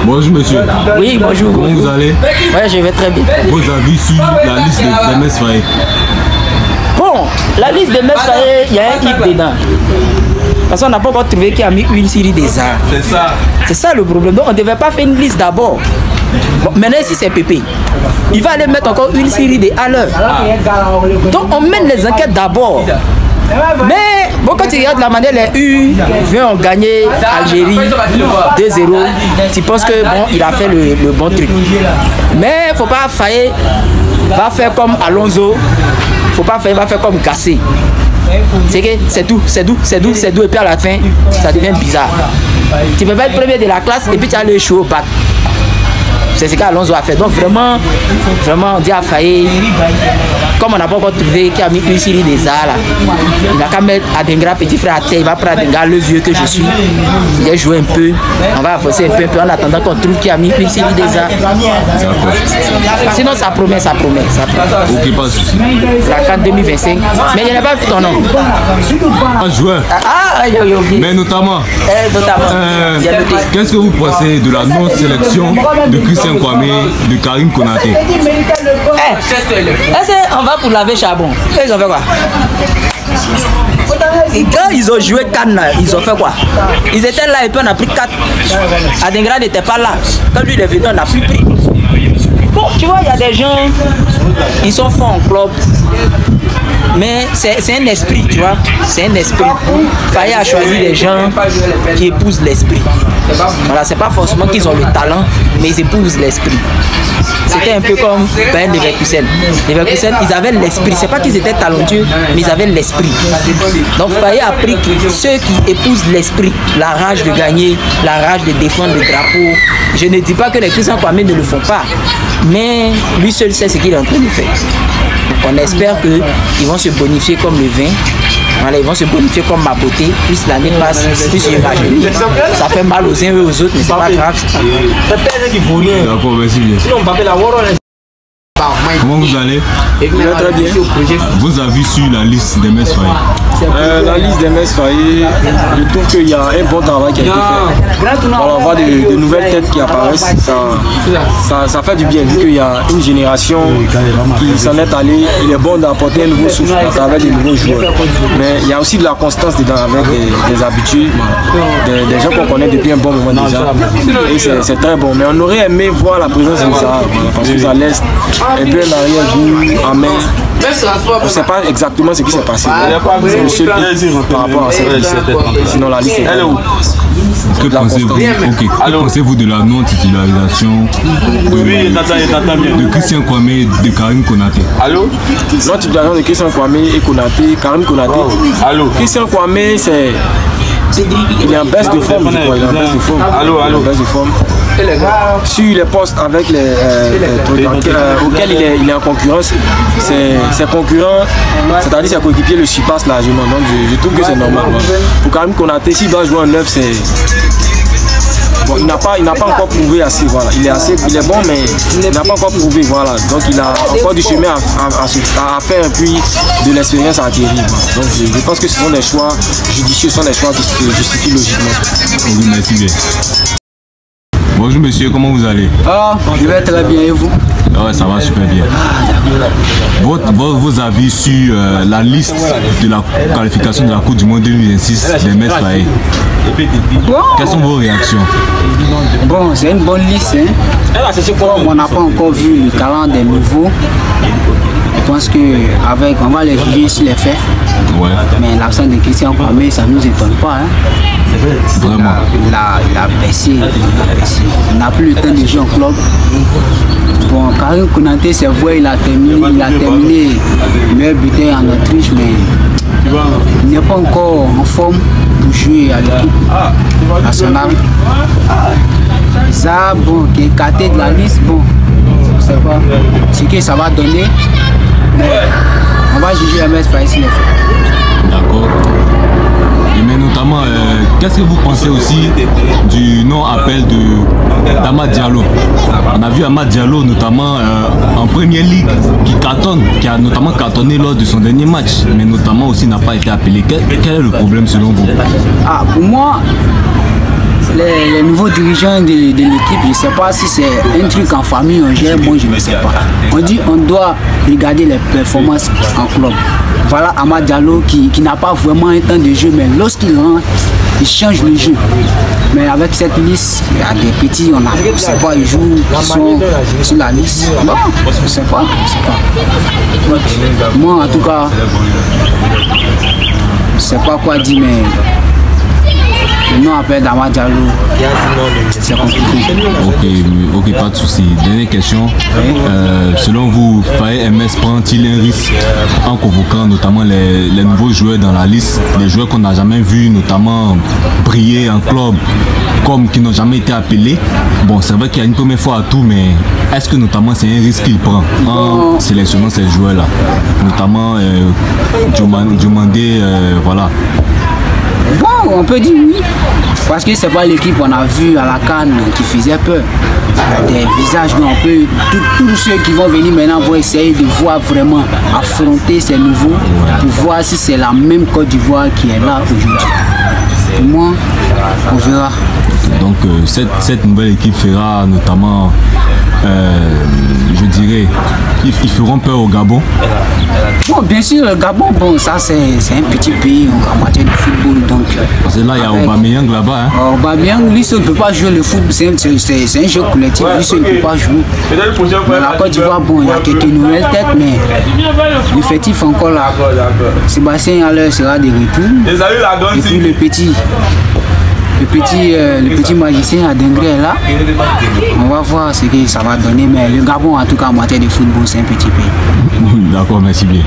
Bonjour monsieur. Oui, bonjour. Comment vous allez? Ouais, je vais très bien. Vos avis sur la liste de MS Faye? Bon, la liste de MS Faye, il y a un hic dedans. Parce qu'on n'a pas encore trouvé qui a mis une série des arts. C'est ça. C'est ça le problème. Donc on ne devait pas faire une liste d'abord. Bon, maintenant si c'est Pépé, il va aller mettre encore une série des à l'heure. Donc on mène les enquêtes d'abord. Mais bon, quand tu regardes la manière les U ont gagné Algérie 2-0, tu penses que bon, il a fait le bon truc. Mais faut pas Faye va faire comme Alonso, faut pas Faye va faire comme Gassé. C'est que c'est doux, et puis à la fin, ça devient bizarre. Tu peux pas être premier de la classe et puis tu as le show au bac. C'est ce qu'Alonso a fait. Donc vraiment, on dit à Faye, comme on n'a pas encore trouvé qui a mis une série des arts là, il n'a qu'à mettre Adengra, petit frère à terre, il va prendre Adengra, le vieux que je suis. Il a joué un peu, on va avancer un peu en attendant qu'on trouve qui a mis une série des arts. Sinon ça promet. Ok, pas de souci. La CAN 2025. Mais il n'y a pas vu ton nom. Un joueur. Mais notamment, qu'est-ce que vous pensez de la non-sélection de Christian Kwame, de Karim Konaté? On va pour laver charbon. Ils ont fait quoi? Et quand ils ont joué Cannes, ils ont fait quoi? Ils étaient là et puis on a pris 4. Adengra n'était pas là. Quand lui il est venu, on n'a plus pris. Bon, tu vois, il y a des gens, ils sont forts en club. Mais c'est un esprit, tu vois. C'est un esprit. Faye a choisi des gens qui épousent l'esprit. Voilà, c'est pas forcément qu'ils ont le talent, mais ils épousent l'esprit. C'était un peu comme Ben Leverkusen. Leverkusen, ils avaient l'esprit. C'est pas qu'ils étaient talentueux, mais ils avaient l'esprit. Donc Faye a pris ceux qui épousent l'esprit, la rage de gagner, la rage de défendre le drapeau. Je ne dis pas que les Christian Kwame ne le font pas, mais lui seul sait ce qu'il est en train de faire. Donc on espère qu'ils vont se bonifier comme le vin. Voilà, ils vont se bonifier comme ma beauté. Plus l'année passe, plus il va gérer. Ça fait mal aux uns et aux autres, mais c'est pas grave. D'accord, merci bien. Comment vous allez? Très bien. Vos avis sur la liste des MS Faye? La liste des MS Faye, je trouve qu'il y a un bon travail qui a été fait. On va voir de nouvelles têtes qui apparaissent. Ça fait du bien vu qu'il y a une génération qui s'en est allée. Il est bon d'apporter un nouveau souffle à travers des nouveaux joueurs. Mais il y a aussi de la constance dedans avec des habitués, des gens qu'on connaît depuis un bon moment déjà. Et c'est très bon. Mais on aurait aimé voir la présence de ça, parce que ça laisse un peu un arrière-goût en main. On ne sait pas exactement ce qui s'est passé. C'est le seul par rapport à cette liste. Sinon la liste est Que pensez-vous de la non-titularisation de Christian Kwame et de Karim Konaté? Non-titularisation de Christian Kwame et Konaté, Karim Konaté. Christian Kwame, il est en baisse de forme, je crois. Il est en baisse de forme. Sur les postes avec les auxquels il est en concurrence, ses concurrents, c'est-à-dire ses coéquipiers, le surpassent largement. Donc je trouve que c'est normal. Pour Karim Konaté, s'il doit jouer en neuf, c'est... Bon, il n'a pas encore prouvé assez, voilà. Il est bon, mais il n'a pas encore prouvé, voilà. Donc il a encore du chemin à faire, puis de l'expérience à acquérir. Donc je pense que ce sont des choix judicieux, ce sont des choix qui se justifient logiquement. Oui, merci bien. Bonjour monsieur, comment vous allez? Je vais très bien et vous? Ouais, ça va super bien. Vos avis sur la liste de la qualification de la Coupe du Monde 2026 des MS Faye? Quelles sont vos réactions? Bon, c'est une bonne liste. On n'a pas encore vu le talent des nouveaux. Je pense qu'avec, on va les juger sur les faits. Ouais. Mais l'absence de Christian Kwame, ça ne nous étonne pas. Vraiment. Il a baissé. Il n'a plus le temps de jouer en club. Bon, Karim Konaté, c'est vrai, il a terminé meilleur buteur en Autriche, mais il n'est pas encore en forme pour jouer à l'équipe nationale. Ça, bon, qui est écarté de la liste, bon, je ne sais pas ce que ça va donner. Mais on va juger MS Faye s'il est fait. D'accord. Mais notamment, qu'est-ce que vous pensez aussi du non-appel d'Amad Diallo? On a vu Amad Diallo notamment en première ligue qui a notamment cartonné lors de son dernier match, mais notamment aussi n'a pas été appelé. Quel est le problème selon vous? Pour moi, les nouveaux dirigeants de l'équipe, je ne sais pas si c'est un truc en famille, on gère, moi je ne sais pas. On dit on doit regarder les performances en club. Voilà Amad Diallo qui n'a pas vraiment un temps de jeu, mais lorsqu'il rentre, il change le jeu. Mais avec cette liste, il y a des petits, on ne sait pas, ils jouent, ils sont sur la liste. Non, je ne sais pas. Moi en tout cas, je ne sais pas quoi dire, mais le nom appelle d'Amad Diallo, c'est compliqué. Ok, pas de souci. Dernière question. Selon vous, Faye MS prend-il un risque en convoquant notamment les nouveaux joueurs dans la liste, les joueurs qu'on n'a jamais vus, notamment briller en club, comme qui n'ont jamais été appelés? Bon, c'est vrai qu'il y a une première fois à tout, mais est-ce que notamment c'est un risque qu'il prend en sélectionnant ces joueurs-là? Notamment Diomandé, voilà. Bon, on peut dire oui, parce que c'est pas l'équipe qu'on a vu à la CAN qui faisait peur. Des visages, mais on peut, tous ceux qui vont venir maintenant vont essayer de voir vraiment, affronter ces nouveaux pour voir si c'est la même Côte d'Ivoire qui est là aujourd'hui. Pour moi, on verra. Donc cette nouvelle équipe fera notamment, je dirais, ils feront peur au Gabon. Bon, bien sûr, le Gabon, bon, ça c'est un petit pays en matière de football. Donc, parce que là, il y a Aubameyang là-bas. Hein. Aubameyang, lui seul ne peut pas jouer le foot, c'est un jeu collectif, lui seul ne peut pas jouer. Mais la Côte d'Ivoire, bon, il y a quelques nouvelles têtes, mais l'effectif encore là. Sébastien Haller sera de retour. Et puis le petit magicien à Dengré est là. On va voir ce que ça va donner, mais le Gabon en tout cas en matière de football c'est un petit pays. D'accord, merci bien.